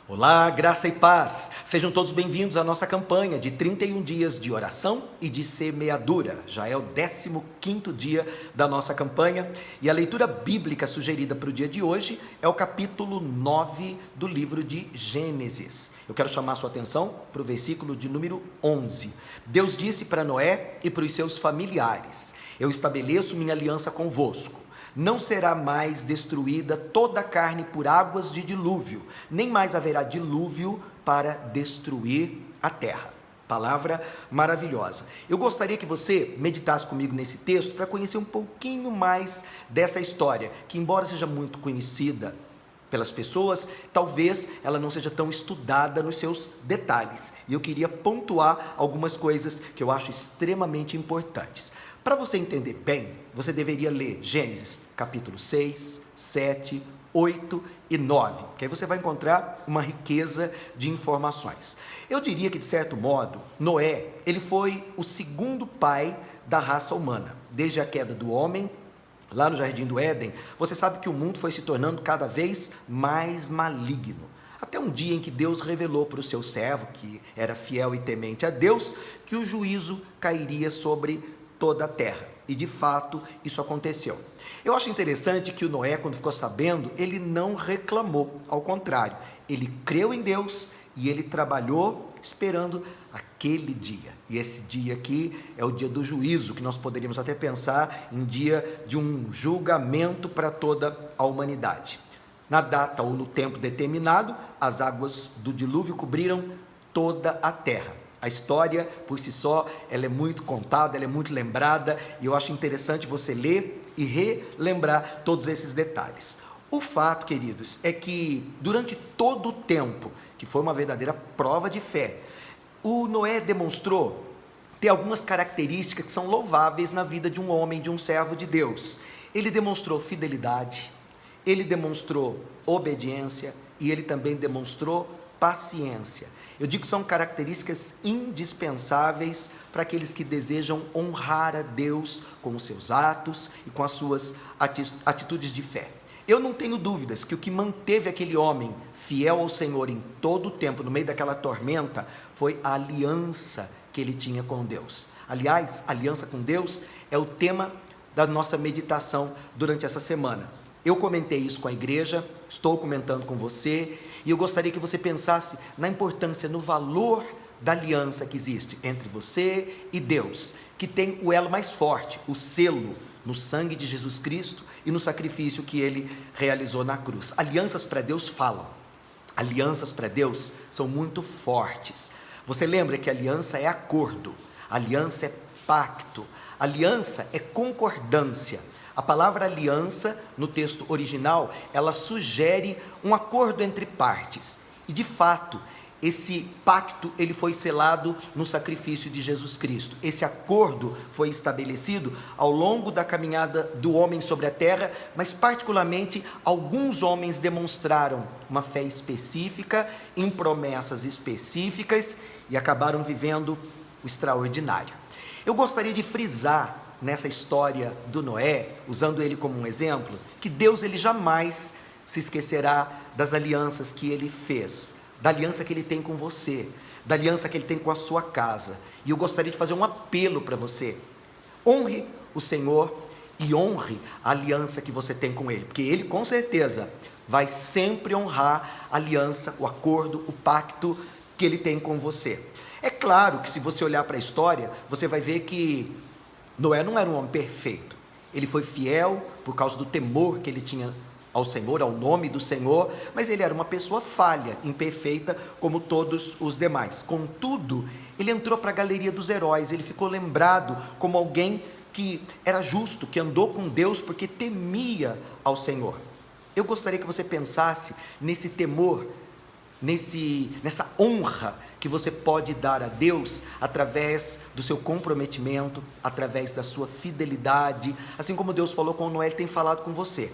Olá, graça e paz. Sejam todos bem-vindos à nossa campanha de 31 dias de oração e de semeadura. Já é o 15º dia da nossa campanha e a leitura bíblica sugerida para o dia de hoje é o capítulo 9 do livro de Gênesis. Eu quero chamar a sua atenção para o versículo de número 11. Deus disse para Noé e para os seus familiares: eu estabeleço minha aliança convosco. Não será mais destruída toda a carne por águas de dilúvio, nem mais haverá dilúvio para destruir a terra. Palavra maravilhosa. Eu gostaria que você meditasse comigo nesse texto para conhecer um pouquinho mais dessa história, que embora seja muito conhecida pelas pessoas, talvez ela não seja tão estudada nos seus detalhes. E eu queria pontuar algumas coisas que eu acho extremamente importantes. Para você entender bem, você deveria ler Gênesis capítulo 6, 7, 8 e 9, que aí você vai encontrar uma riqueza de informações. Eu diria que, de certo modo, Noé, ele foi o segundo pai da raça humana. Desde a queda do homem, lá no Jardim do Éden, você sabe que o mundo foi se tornando cada vez mais maligno. Até um dia em que Deus revelou para o seu servo, que era fiel e temente a Deus, que o juízo cairia sobre toda a terra. E de fato isso aconteceu. Eu acho interessante que o Noé, quando ficou sabendo, ele não reclamou, ao contrário, ele creu em Deus e ele trabalhou esperando aquele dia. E esse dia aqui é o dia do juízo, que nós poderíamos até pensar em dia de um julgamento para toda a humanidade. Na data ou no tempo determinado, as águas do dilúvio cobriram toda a terra. A história, por si só, ela é muito contada, ela é muito lembrada, e eu acho interessante você ler e relembrar todos esses detalhes. O fato, queridos, é que durante todo o tempo, que foi uma verdadeira prova de fé, o Noé demonstrou ter algumas características que são louváveis na vida de um homem, de um servo de Deus. Ele demonstrou fidelidade, ele demonstrou obediência e ele também demonstrou paciência. Eu digo que são características indispensáveis para aqueles que desejam honrar a Deus com os seus atos e com as suas atitudes de fé. Eu não tenho dúvidas que o que manteve aquele homem fiel ao Senhor em todo o tempo, no meio daquela tormenta, foi a aliança que ele tinha com Deus. Aliás, aliança com Deus é o tema da nossa meditação durante essa semana. Eu comentei isso com a igreja, estou comentando com você, e eu gostaria que você pensasse na importância, no valor da aliança que existe entre você e Deus, que tem o elo mais forte, o selo, no sangue de Jesus Cristo e no sacrifício que Ele realizou na cruz. Alianças para Deus falam, alianças para Deus são muito fortes. Você lembra que aliança é acordo, aliança é pacto, aliança é concordância. A palavra aliança, no texto original, ela sugere um acordo entre partes. E de fato, esse pacto ele foi selado no sacrifício de Jesus Cristo. Esse acordo foi estabelecido ao longo da caminhada do homem sobre a terra, mas particularmente alguns homens demonstraram uma fé específica, em promessas específicas e acabaram vivendo o extraordinário. Eu gostaria de frisar nessa história do Noé, usando ele como um exemplo, que Deus ele jamais se esquecerá das alianças que ele fez, da aliança que ele tem com você, da aliança que ele tem com a sua casa. E eu gostaria de fazer um apelo para você: honre o Senhor e honre a aliança que você tem com ele, porque ele com certeza vai sempre honrar a aliança, o acordo, o pacto que ele tem com você. É claro que se você olhar para a história, você vai ver que Noé não era um homem perfeito, ele foi fiel por causa do temor que ele tinha ao Senhor, ao nome do Senhor, mas ele era uma pessoa falha, imperfeita, como todos os demais. Contudo, ele entrou para a galeria dos heróis, ele ficou lembrado como alguém que era justo, que andou com Deus porque temia ao Senhor. Eu gostaria que você pensasse nesse temor, nessa honra que você pode dar a Deus através do seu comprometimento, através da sua fidelidade, assim como Deus falou com Noé, Ele tem falado com você.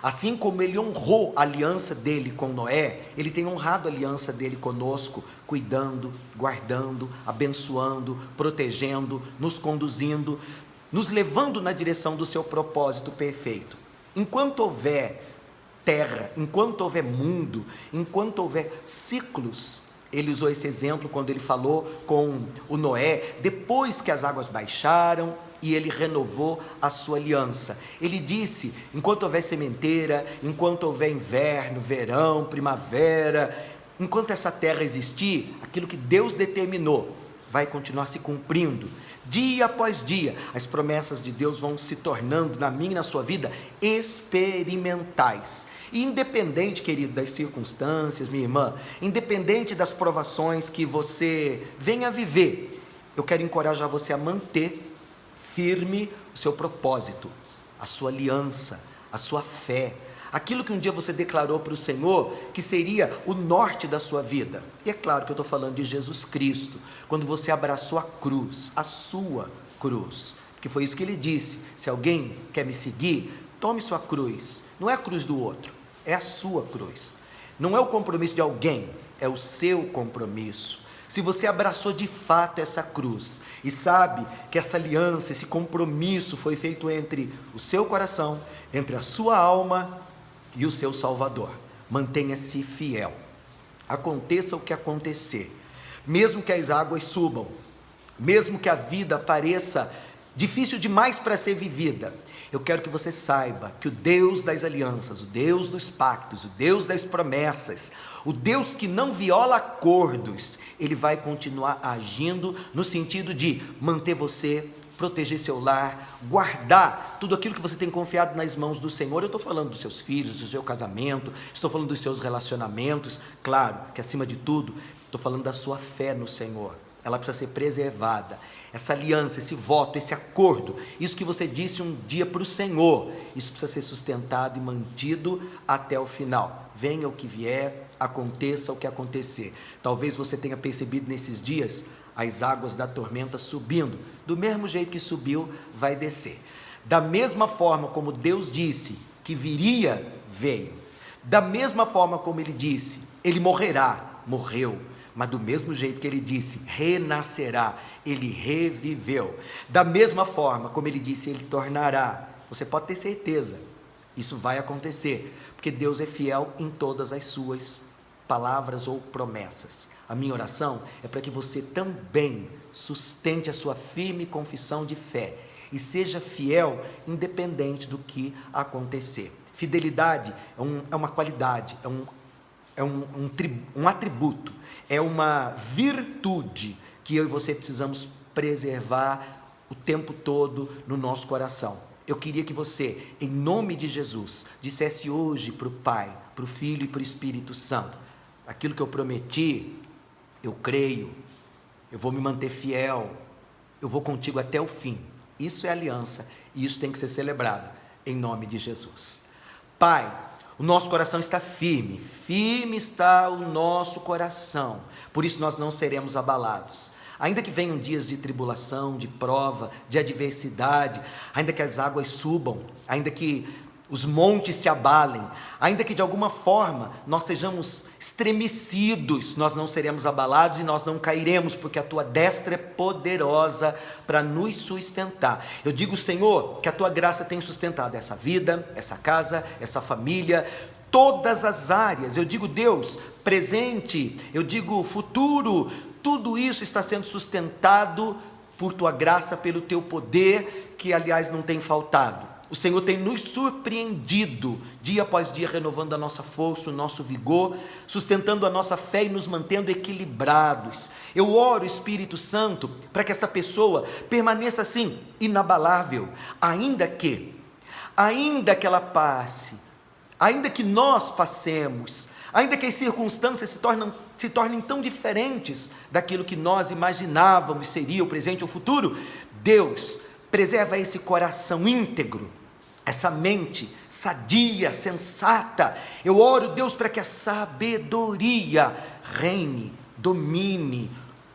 Assim como Ele honrou a aliança dele com Noé, Ele tem honrado a aliança dele conosco, cuidando, guardando, abençoando, protegendo, nos conduzindo, nos levando na direção do seu propósito perfeito. Enquanto houver terra, enquanto houver mundo, enquanto houver ciclos. Ele usou esse exemplo quando ele falou com o Noé, depois que as águas baixaram e ele renovou a sua aliança. Ele disse, enquanto houver sementeira, enquanto houver inverno, verão, primavera, enquanto essa terra existir, aquilo que Deus determinou vai continuar se cumprindo. Dia após dia, as promessas de Deus vão se tornando, na minha e na sua vida, experimentais. E independente, querido, das circunstâncias, minha irmã, independente das provações que você venha a viver, eu quero encorajar você a manter firme o seu propósito, a sua aliança, a sua fé, aquilo que um dia você declarou para o Senhor, que seria o norte da sua vida. E é claro que eu estou falando de Jesus Cristo, quando você abraçou a cruz, a sua cruz, que foi isso que ele disse, se alguém quer me seguir, tome sua cruz, não é a cruz do outro, é a sua cruz, não é o compromisso de alguém, é o seu compromisso. Se você abraçou de fato essa cruz, e sabe que essa aliança, esse compromisso foi feito entre o seu coração, entre a sua alma e o seu Salvador, mantenha-se fiel, aconteça o que acontecer, mesmo que as águas subam, mesmo que a vida pareça difícil demais para ser vivida, eu quero que você saiba que o Deus das alianças, o Deus dos pactos, o Deus das promessas, o Deus que não viola acordos, Ele vai continuar agindo no sentido de manter você, proteger seu lar, guardar tudo aquilo que você tem confiado nas mãos do Senhor. Eu estou falando dos seus filhos, do seu casamento, estou falando dos seus relacionamentos, claro que acima de tudo, estou falando da sua fé no Senhor, ela precisa ser preservada, essa aliança, esse voto, esse acordo, isso que você disse um dia para o Senhor, isso precisa ser sustentado e mantido até o final, venha o que vier, aconteça o que acontecer. Talvez você tenha percebido nesses dias as águas da tormenta subindo, do mesmo jeito que subiu, vai descer, da mesma forma como Deus disse que viria, veio, da mesma forma como Ele disse, Ele morrerá, morreu, mas do mesmo jeito que Ele disse, renascerá, Ele reviveu, da mesma forma como Ele disse, Ele tornará, você pode ter certeza, isso vai acontecer, porque Deus é fiel em todas as suas palavras ou promessas. A minha oração é para que você também sustente a sua firme confissão de fé, e seja fiel independente do que acontecer. Fidelidade é uma qualidade, é um atributo, é uma virtude que eu e você precisamos preservar o tempo todo no nosso coração. Eu queria que você, em nome de Jesus, dissesse hoje para o Pai, para o Filho e para o Espírito Santo, aquilo que eu prometi, eu creio, eu vou me manter fiel, eu vou contigo até o fim. Isso é aliança e isso tem que ser celebrado em nome de Jesus. Pai, o nosso coração está firme, firme está o nosso coração, por isso nós não seremos abalados. Ainda que venham dias de tribulação, de prova, de adversidade, ainda que as águas subam, ainda que os montes se abalem, ainda que de alguma forma nós sejamos estremecidos, nós não seremos abalados e nós não cairemos, porque a tua destra é poderosa para nos sustentar. Eu digo, Senhor, que a tua graça tem sustentado essa vida, essa casa, essa família, todas as áreas. Eu digo, Deus, presente, eu digo futuro, tudo isso está sendo sustentado por tua graça, pelo teu poder, que aliás não tem faltado. O Senhor tem nos surpreendido, dia após dia, renovando a nossa força, o nosso vigor, sustentando a nossa fé e nos mantendo equilibrados. Eu oro, Espírito Santo, para que esta pessoa permaneça assim, inabalável, ainda que ela passe, ainda que nós passemos, ainda que as circunstâncias se tornem tão diferentes daquilo que nós imaginávamos seria o presente ou o futuro, Deus, preserva esse coração íntegro, essa mente sadia, sensata. Eu oro, Deus, para que a sabedoria reine, domine,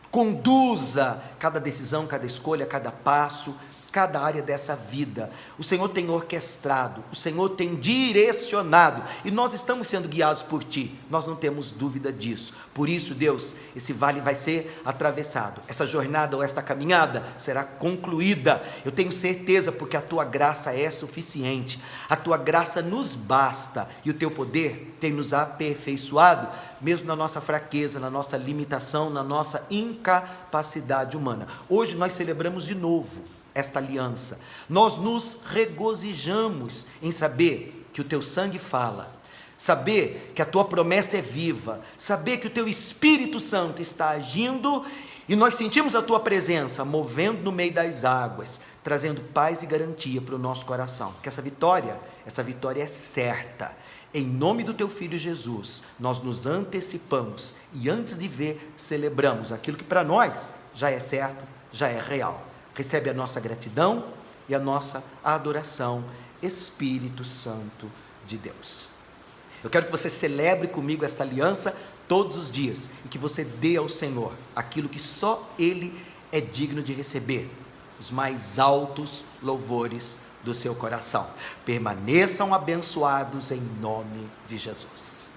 conduza cada decisão, cada escolha, cada passo. cada área dessa vida. O Senhor tem orquestrado, o Senhor tem direcionado, e nós estamos sendo guiados por Ti, nós não temos dúvida disso. Por isso, Deus, esse vale vai ser atravessado, essa jornada ou esta caminhada será concluída. Eu tenho certeza, porque a Tua graça é suficiente, a Tua graça nos basta, e o Teu poder tem nos aperfeiçoado, mesmo na nossa fraqueza, na nossa limitação, na nossa incapacidade humana. Hoje nós celebramos de novo esta aliança, nós nos regozijamos em saber que o Teu sangue fala, saber que a Tua promessa é viva, saber que o Teu Espírito Santo está agindo, e nós sentimos a Tua presença, movendo no meio das águas, trazendo paz e garantia para o nosso coração, que essa vitória é certa. Em nome do Teu Filho Jesus, nós nos antecipamos, e antes de ver, celebramos aquilo que para nós já é certo, já é real. Recebe a nossa gratidão e a nossa adoração, Espírito Santo de Deus. Eu quero que você celebre comigo esta aliança todos os dias, e que você dê ao Senhor aquilo que só Ele é digno de receber, os mais altos louvores do seu coração. Permaneçam abençoados em nome de Jesus.